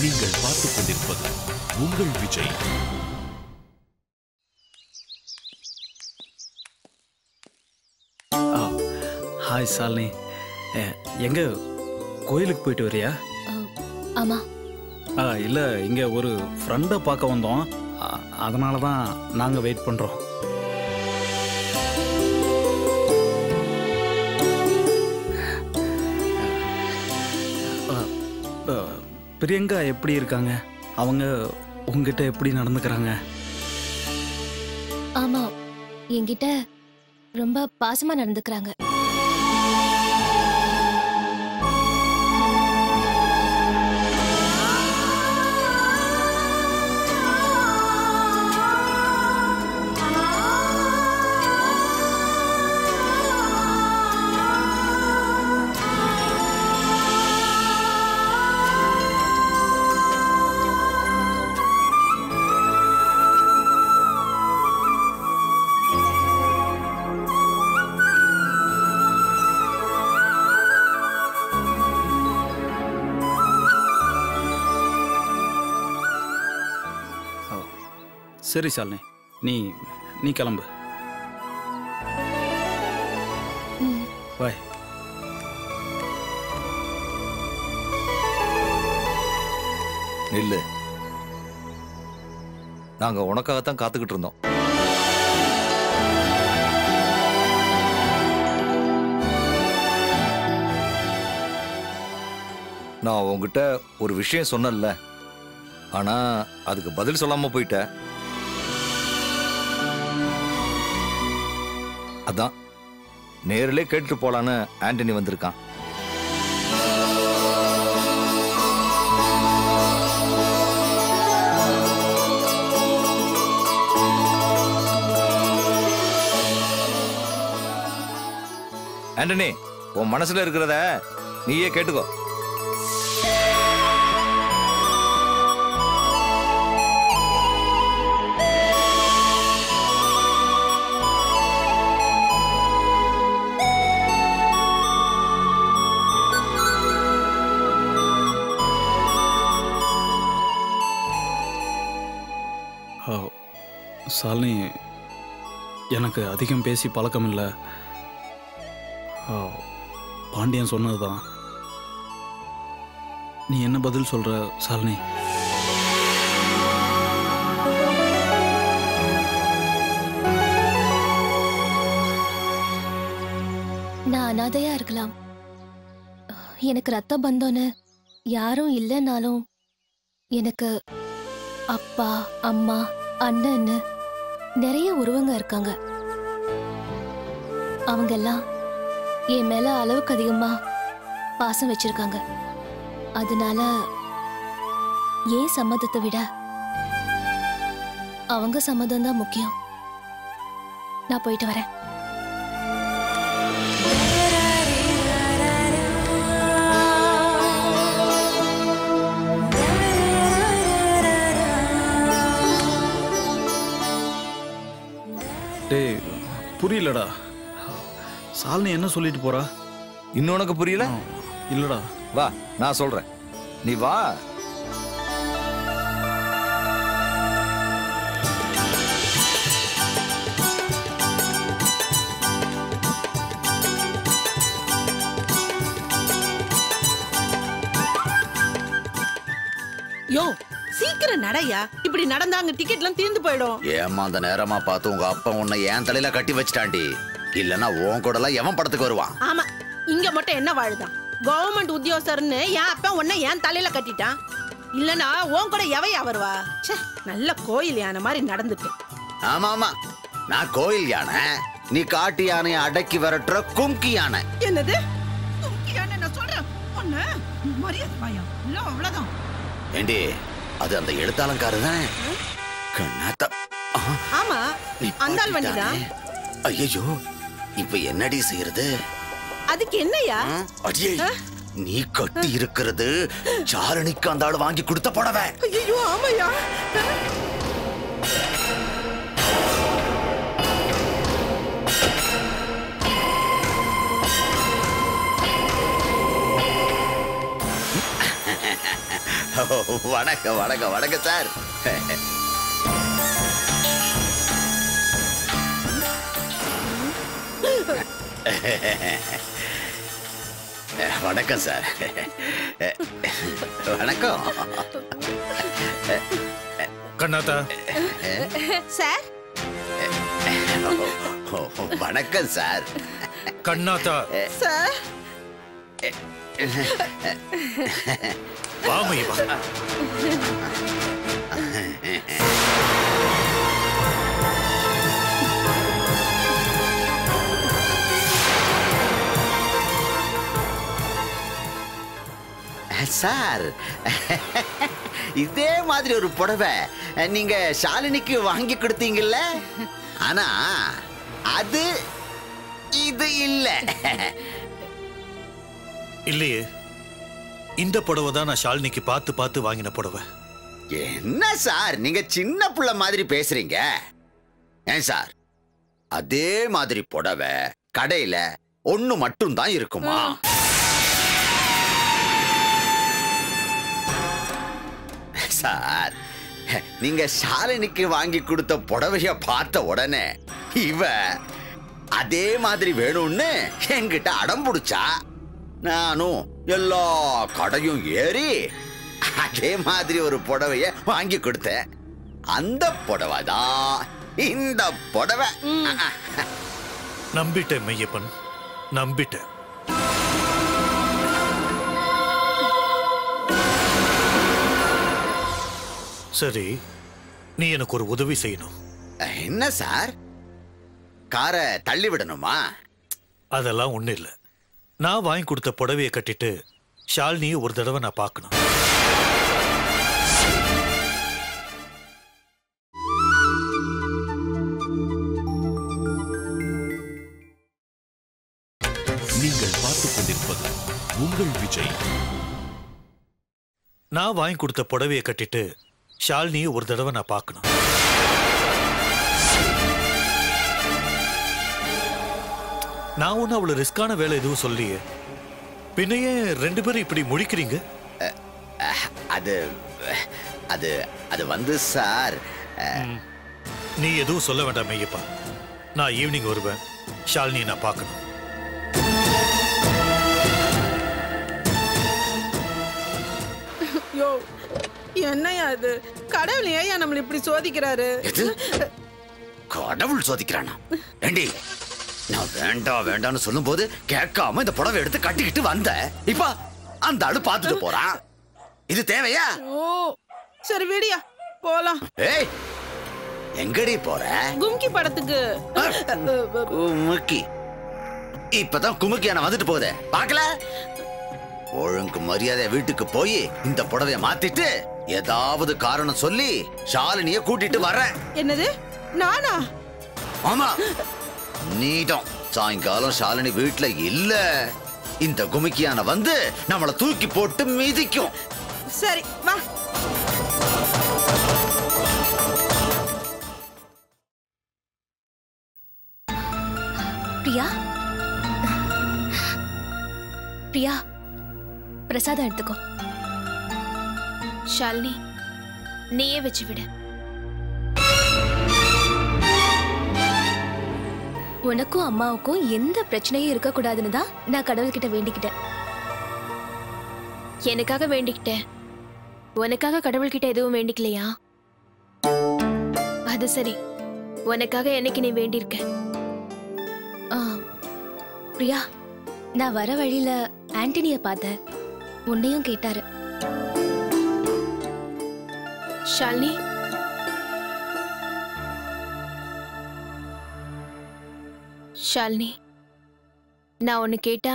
நீங்கள் பார்த்துக் கொண்டிருப்பது உங்கள் விஜய். ஹாய் சாலினி, எங்க கோயிலுக்கு போயிட்டு வரியா? ஆமா. இல்லை, இங்கே ஒரு ஃப்ரெண்டை பார்க்க வந்தோம், அதனால தான் நாங்கள் வெயிட் பண்ணுறோம். பிரியங்கா எப்படி இருக்காங்க? அவங்க உங்ககிட்ட எப்படி நடந்துக்கிறாங்க? ஆமா, என்கிட்ட ரொம்ப பாசமா நடந்துக்கிறாங்க. சரி சாலினி, நீ கிளம்பு. பாய். நில்லு, நாங்க உனக்காகத்தான் காத்துக்கிட்டு இருந்தோம். நான் உங்ககிட்ட ஒரு விஷயம் சொன்னேன்ல, ஆனா அதுக்கு பதில் சொல்லாம போயிட்ட. அதான் நேரிலே கேட்டுட்டு போலான்னு ஆண்டனி வந்திருக்கான். ஆண்டனி, உன் மனசுல இருக்கிறத நீயே கேட்டுக்கோ. சாலினி, எனக்கு அதிகம் பேசி பழக்கம் இல்லை. பாண்டியன் சொன்னதுதான். நீ என்ன பதில் சொல்ற சாலினி? நான் அனாதையா இருக்கலாம், எனக்கு ரத்த பந்தம்னு யாரும் இல்லைனாலும் எனக்கு அப்பா, அம்மா, அண்ணன்னு நிறைய உறவுங்க இருக்காங்க. அவங்க எல்லாம் என் மேல அளவுக்கு அதிகமா பாசம் வச்சிருக்காங்க. அதனால ஏன் சம்மதத்தை விட அவங்க சம்மதம் தான் முக்கியம். நான் போயிட்டு வரேன். டேய், புரியலடா. சாலினி என்ன சொல்லிட்டு போறா? இன்னும் உனக்கு புரியல? இல்லடா. வா, நான் சொல்றேன், நீ வா. யோ, சீக்கிரம் நடையா. இப்படி நடந்தாங்க டிக்கெட்லாம் தீர்ந்து போயிடும். ஏமாந்த நேரமா பார்த்து உங்க அப்பா உன்னை என் தலையில கட்டி வச்சிட்டாண்டி. இல்லன்னா உன் கூட எல்லாம் எவன் படத்துக்கு வருவான்? ஆமா, இங்க மட்டும் என்ன வாழுதான்? கவர்மெண்ட் உத்தியோகஸ்தர்னு என் அப்பா உன்னை என் தலையில கட்டிட்டான். இல்லனா உன் கூட எவையா வருவா? நல்ல கோயில் யானை மாதிரி நடந்துட்டு. ஆமா ஆமா, நான் கோயில் யானை, நீ காட்டு யானையை அடக்கி விரட்டுற கும்கி யானை. என்னது கும்கி யானை? நான் சொல்றேன் ஒண்ணு மரியாதை பயம் இல்ல, அவ்வளவுதான். ஏண்டி, அது அந்த எழுத்தாளங்காரு தான். கண்ணாத்த. ஆமா, அந்த ஆள் வண்டிதான். ஐயோ, இப்ப என்னடி செய்யறது? அதுக்கு என்னையா? அடியே, நீ கட்டி இருக்கிறது சாரணிக்கு அந்த ஆள் வாங்கி கொடுத்த புடவை. ஐயோ ஆமையா. வணக்கம் வணக்கம் வணக்கம் சார். வணக்கம் சார். வணக்கம் கண்ணாத்தா. சார் வணக்கம் சார். கண்ணாத்தா. சார் வாமையா. சார் இதே மாதிரி ஒரு புடவை நீங்க ஷாலினிக்கு வாங்கி கொடுத்தீங்கல்ல, ஆனா அது இது இல்ல. இல்லையே, இந்த புடவை தான் நான் ஷாலினிக்கு பார்த்து பார்த்து வாங்கின புடவை. என்ன சார் நீங்க சின்ன புள்ள மாதிரி பேசுறீங்க? ஏன் சார் அதே மாதிரி புடவை கடையில ஒண்ணு மட்டும் தான் இருக்குமா? சார் நீங்க ஷாலினிக்கு வாங்கி கொடுத்த புடவைய பார்த்த உடனே இவ அதே மாதிரி வேணும்னு என்கிட்ட அடம் பிடிச்சா, நானும் எல்லா கடையும் ஏறி அதே மாதிரி ஒரு புடவைய வாங்கி கொடுத்தேன். அந்த புடவை தான் இந்த புடவை. நம்பிட்டேன் மெய்யப்பன், நம்பிட்டேன். சரி, நீ எனக்கு ஒரு உதவி செய்யணும். என்ன சார்? காரை தள்ளி விடணுமா? அதெல்லாம் ஒண்ணு இல்ல. நான் வாங்கி கொடுத்த புடவையை கட்டிட்டு ஷாலினியை ஒரு தடவை நான் பார்க்கணும். நீங்கள் பார்த்துக் கொண்டிருப்பது உங்கள் விஜய். நான் வாங்கி கொடுத்த புடவையை கட்டிட்டு ஷாலினியை ஒரு தடவை நான் பார்க்கணும். நான் ஒன்னும் அவ்வளவு ரிஸ்கான வேலை எதுவும் சொல்லியே. பின்னையே ரெண்டு பேரும் இப்படி முழிக்கிறீங்க? அது அது அது வந்து சார், நீ எதுவும் சொல்ல வேண்டாம் மெய்யப்பா. நான் ஈவினிங் வருவேன், ஷாலினியை நான் பார்க்கணும். யோ என்னையா இது? கடவுள் ஏன் நம்மள இப்படி சோதிக்கிறாரு? கடவுள் சோதிக்கிறானா? ஏண்டி, நான் வேண்டாம் வேண்டாம்னு சொல்லும் போது கேட்காம இந்த புடவை எடுத்து கட்டிக்கிட்டு வந்த, இப்ப அந்த ஆளு பார்த்துட்டு போறான். இது தேவையா? ஓ சரி விடியா போலாம். ஏய் எங்கடி போற? கும்கி படத்துக்கு. குமுக்கி? இப்பதான் குமுக்கியான வந்துட்டு போகுது, பாக்கல? ஒழுங்கு மரியாதை வீட்டுக்கு போய் இந்த புடவைய மாத்திட்டு ஏதாவது காரணம் சொல்லி ஷாலினிய கூட்டிட்டு வர. என்னது நானா? ஆமா நீதான். சாயங்காலம் ஷாலினி வீட்டுல இல்ல, இந்த குமுக்கியான வந்து நம்மள தூக்கி போட்டு மிதிக்கும். சரி வா. பிரியா, பிரியா பிரசாதம் எடுத்துக்கோ. ஷாலினி நீயே வச்சு விடு. உனக்கும் அம்மாவுக்கும் எந்த பிரச்சனையும் இருக்க கூடாதுன்னு தான் நான் கடவுள்கிட்ட வேண்டிக்கிட்டேன். எனக்காக வேண்டிக்கிட்டேன், உனக்காக கடவுள்கிட்ட எதுவும் வேண்டிக்கலையா? அது சரி, உனக்காக என்னைக்கு நீ வேண்டியிருக்க? பிரியா, நான் வர வழியில ஆண்டனிய பார்த்தேன், உன்னையும் கேட்டாரு. ஷாலினி, ஷாலினி, நான் ஒன்னு கேட்டா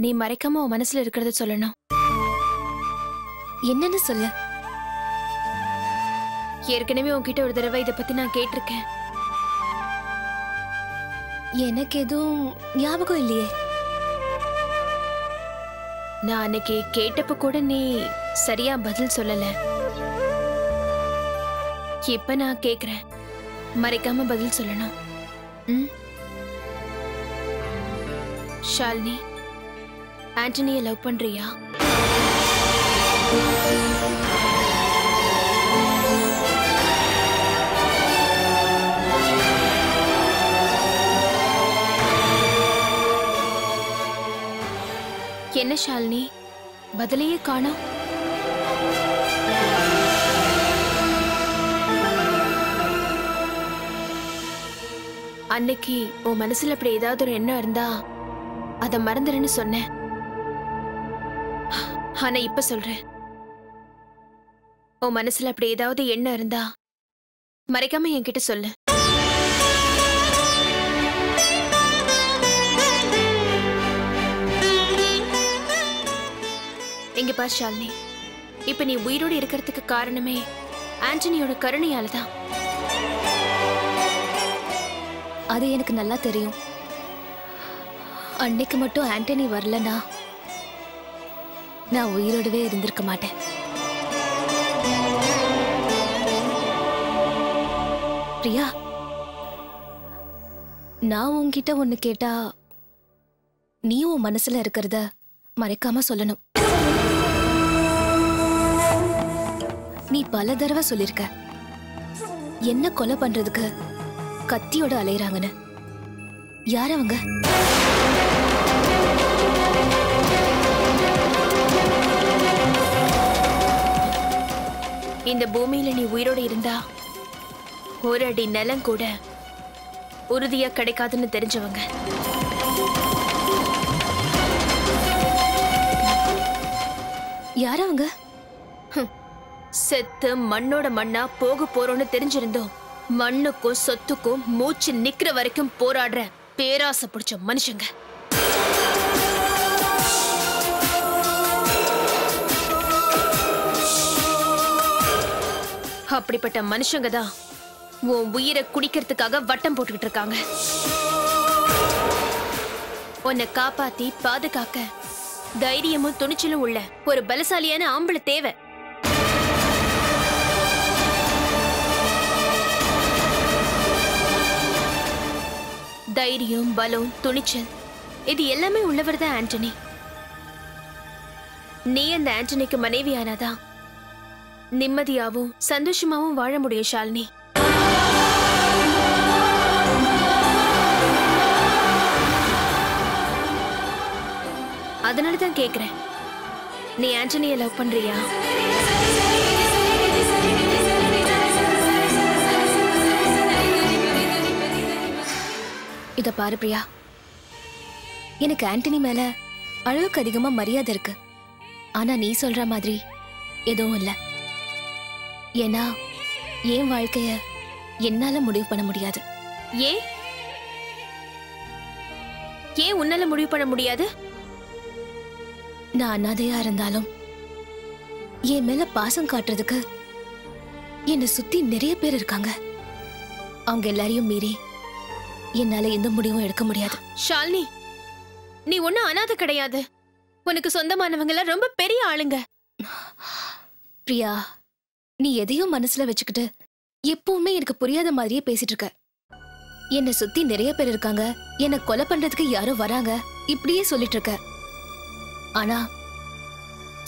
நீ மறைக்காம உன் மனசுல இருக்கிறத சொல்லணும். என்னன்னு சொல்ல? ஏற்கனவே உன்கிட்ட ஒரு தடவை இதை பத்தி நான் கேட்டிருக்கேன். எனக்கு எதுவும் ஞாபகம் இல்லையே. நான் அன்னைக்கு கேட்டப்ப கூட நீ சரியா பதில் சொல்லல. இப்ப நான் கேக்குறேன், மறைக்காம பதில் சொல்லணும். ஷாலினி, ஆண்டனியை லவ் பண்றியா? என்ன ஷாலினி, பதிலையே காணோம். அன்னைக்கு உன் மனசுல அப்படி ஏதாவது ஒரு எண்ணம் இருந்தா அத மறந்துடுன்னு சொன்னேன். ஆனா இப்ப சொல்றேன், உன் மனசுல அப்படி ஏதாவது எண்ணம் இருந்தா மறைக்காம என்கிட்ட சொல்லு. எங்க பார் ஷாலினி, இப்ப நீ உயிரோடு இருக்கிறதுக்கு காரணமே ஆண்டனியோட கருணையால தான். அது எனக்கு நல்லா தெரியும். அன்னைக்கு மட்டும் ஆண்டனி வரலனா நான் உயிரோடவே இருந்திருக்க மாட்டேன். பிரியா, நான் உன்கிட்ட ஒண்ணு கேட்டா நீ உன் மனசுல இருக்கிறத மறைக்காம சொல்லணும். நீ பல தடவை சொல்லிருக்க என்ன கொலை பண்றதுக்கு கத்தியோட அலையறாங்கன்னு. யார் அவங்க? இந்த பூமியில நீ உயிரோடு இருந்தா ஒரு அடி நிலம் கூட உறுதியா கிடைக்காதுன்னு தெரிஞ்சவங்க. யார் அவங்க? செத்து மண்ணோட மண்ணா போக போறோம்னு தெரிஞ்சிருந்தோம் மண்ணுக்கும் சொத்துக்கும் மூச்சு நிக்கிற வரைக்கும் போராடுற பேராசை பிடிச்ச மனுஷங்க. அப்படிப்பட்ட மனுஷங்க தான் உன் உயிரை குடிக்கிறதுக்காக வட்டம் போட்டுக்கிட்டு இருக்காங்க. உன்னை காப்பாத்தி பாதுகாக்க தைரியமும் துணிச்சலும் உள்ள ஒரு பலசாலியான ஆம்பளை தேவை. தைரியம், பலம், துணிச்சல் இது எல்லாமே உள்ளவர் தான் ஆண்டனி. நீ அந்த ஆண்டனிக்கு மனைவி ஆனாதான் நிம்மதியாவும் சந்தோஷமாவும் வாழ முடியும் ஷாலினி. அதனாலதான் கேக்குறேன், நீ ஆண்டனியை லவ் பண்றியா? இத பாரு பிரியா, எனக்கு ஆண்டனி மேல அளவுக்கு அதிகமா மரியாதை இருக்கு. ஆனா நீ சொல்ற மாதிரி எதுவும் இல்ல. ஏன்னா என் வாழ்க்கைய என்னால முடிவு பண்ண முடியாது. ஏன் ஏன் உன்னால முடிவு பண்ண முடியாது? நான் அனாதையா இருந்தாலும் என் மேல பாசம் காட்டுறதுக்கு என்னை சுத்தி நிறைய பேர் இருக்காங்க. அவங்க எல்லாரையும் மீறி என்னால எந்த முடிவும் எடுக்க முடியாது. ஷாலினி, நீ ஒன்னும் அனாதை கிடையாது. உனக்கு சொந்தமானவங்க எல்லாம் ரொம்ப பெரிய ஆளுங்க. பிரியா, நீ எதையும் மனசுல வச்சுக்கிட்டு எப்பவுமே எனக்கு புரியாத மாதிரியே பேசிட்டு இருக்க. என்னை சுத்தி நிறைய பேர் இருக்காங்க, என்னை கொலை பண்றதுக்கு யாரோ வராங்க, இப்படியே சொல்லிட்டு இருக்க. ஆனா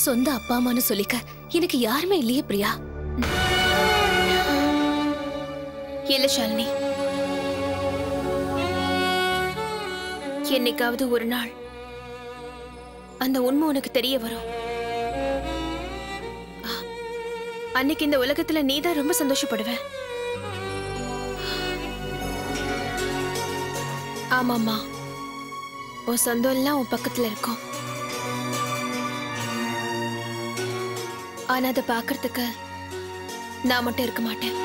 சொந்த அப்பா அம்மான்னு சொல்லிக்க எனக்கு யாருமே இல்லையே பிரியா. இல்ல ஷாலினி, என்னைக்காவது ஒரு நாள் அந்த உண்மை உனக்கு தெரிய வரும். அன்னைக்கு இந்த உலகத்துல நீதான் ரொம்ப சந்தோஷப்படுவ. ஆமாமா, உன் சொந்தம் எல்லாம் உன் பக்கத்துல இருக்கும். ஆனா அதை பாக்குறதுக்கு நான் மட்டும் இருக்க மாட்டேன்.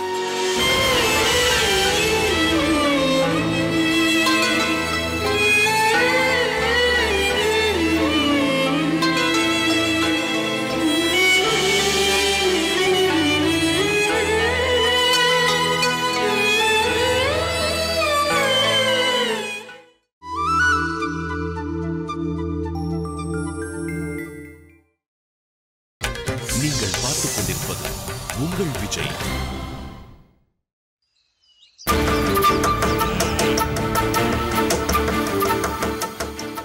நீங்கள் பார்த்துக் கொண்டிருப்பது உங்கள் விஜய்.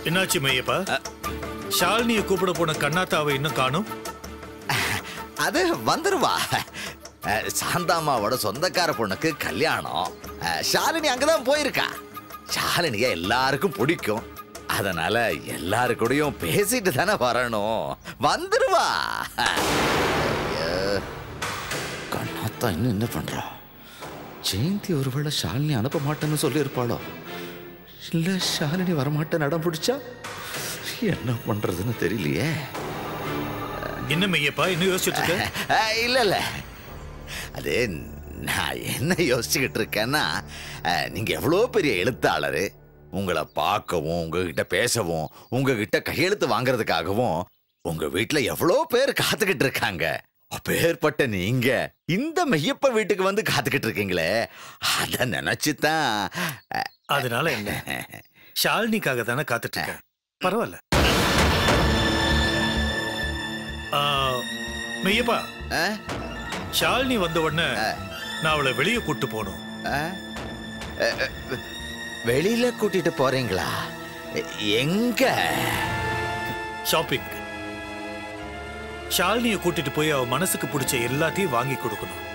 என்னாச்சு மையப்பா? ஷாலினியை கூப்பிட போன கண்ணாத்தாவை இன்னும் காணும். அது வந்துருவா. சாந்தாமாவோட சொந்தக்கார பொண்ணுக்கு கல்யாணம். ஷாலினி அங்கதான் போயிருக்கா. ஷாலினிய எல்லாருக்கும் பிடிக்கும். அதனால எல்லாரு கூடயும் பேசிட்டு தானே வரணும். வந்துருவா. கண்ணாத்தான் இன்னும் என்ன பண்றா? ஜெயந்தி ஒருவேளை ஷாலினி அனுப்ப மாட்டேன்னு சொல்லியிருப்பாளோ? இல்ல ஷாலினி வரமாட்டேன் நடம் பிடிச்சா என்ன பண்றதுன்னு தெரியலையே. என்ன மெய்யப்பா இன்னும் யோசிச்சுட்டு இருக்க? இல்ல அது நான் என்ன யோசிச்சுக்கிட்டு இருக்கேன்னா, நீங்க எவ்வளோ பெரிய எழுத்தாளரு, உங்களை பார்க்கவும் உங்ககிட்ட பேசவும் உங்ககிட்ட கையெழுத்து வாங்குறதுக்காகவும் உங்க வீட்டுல எவ்வளோ பேர் காத்துக்கிட்டு இருக்காங்க. அப்பேற்பட்ட நீங்க இந்த மெய்யப்ப வீட்டுக்கு வந்து காத்துக்கிட்டு இருக்கீங்களே, அத நினைச்சுதான். அதனால என்ன, ஷாலினிக்காக தானே காத்துட்டு இருக்கேன். பரவாயில்ல. மெய்யப்பா, ஷாலினி வந்த உடனே நான் அவளை வெளியே கூட்டு போகணும். வெளியில கூட்டிட்டு போறீங்களா? எங்க? ஷாப்பிங். ஷாலினியை கூட்டிட்டு போய் அவ மனசுக்கு பிடிச்ச எல்லாத்தையும் வாங்கி கொடுக்கணும்.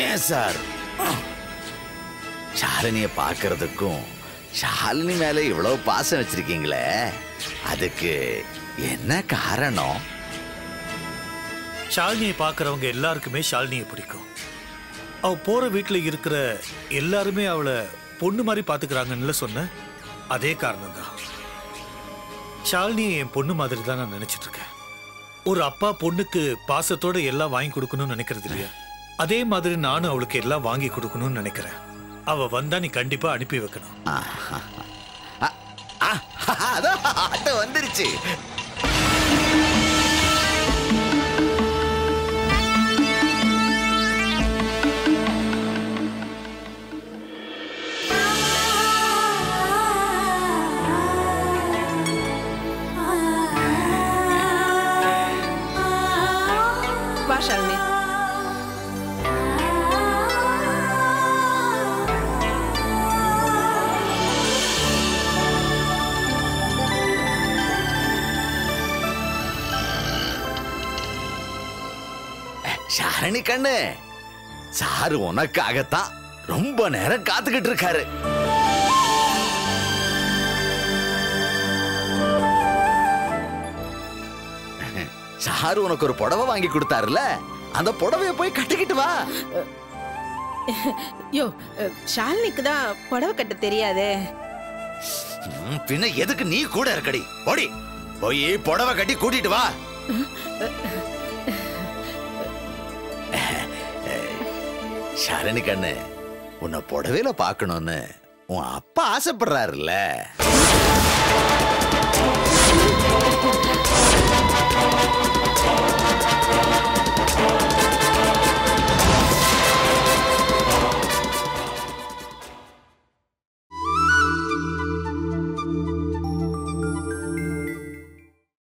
ஏன் சார், ஷாலினிய பாக்குறதுக்கும் ஷாலினி மேல இவ்வளவு பாசம் வச்சிருக்கீங்களே, அதுக்கு என்ன காரணம்? ஷாலினியை பார்க்கறவங்க எல்லாருக்குமே ஷாலினியை பிடிக்கும். அவ போற வீட்டுல இருக்கிற எல்லாருமே அவளை பொண்ணு மாதிரி பாத்துக்கிறாங்கன்னு சொன்ன அதே காரணம் தான். ஷாலினியை என் பொண்ணு மாதிரி தான் நான் நினைச்சிட்டு இருக்கேன். ஒரு அப்பா பொண்ணுக்கு பாசத்தோட எல்லாம் வாங்கி கொடுக்கணும்னு நினைக்கிறது இல்லையா? அதே மாதிரி நானும் அவளுக்கு எல்லாம் வாங்கி கொடுக்கணும்னு நினைக்கிறேன். அவ வந்தா நீ கண்டிப்பா அனுப்பி வைக்கணும். வந்துருச்சு. வா ஷாலினி. ஷாலினி கண்ணு, சாரு உனக்காகத்தான் ரொம்ப நேரம் காத்துக்கிட்டு இருக்காரு. சாரு உனக்கு ஒரு புடவை வாங்கி கொடுத்தாருல, அந்த புடவைய போய் கட்டிக்கிட்டு வா. யோ, ஷாலினிக்கு தான் புடவை கட்ட தெரியாதே. பின்ன எதுக்கு நீ கூட இருக்கடி? ஓடி போய் புடவை கட்டி கூட்டிட்டு வா. ஷாலினி கண்ணு, உன்னை புடவையில பார்க்கணும்னு உன் அப்பா ஆசைப்படுறாருல்ல.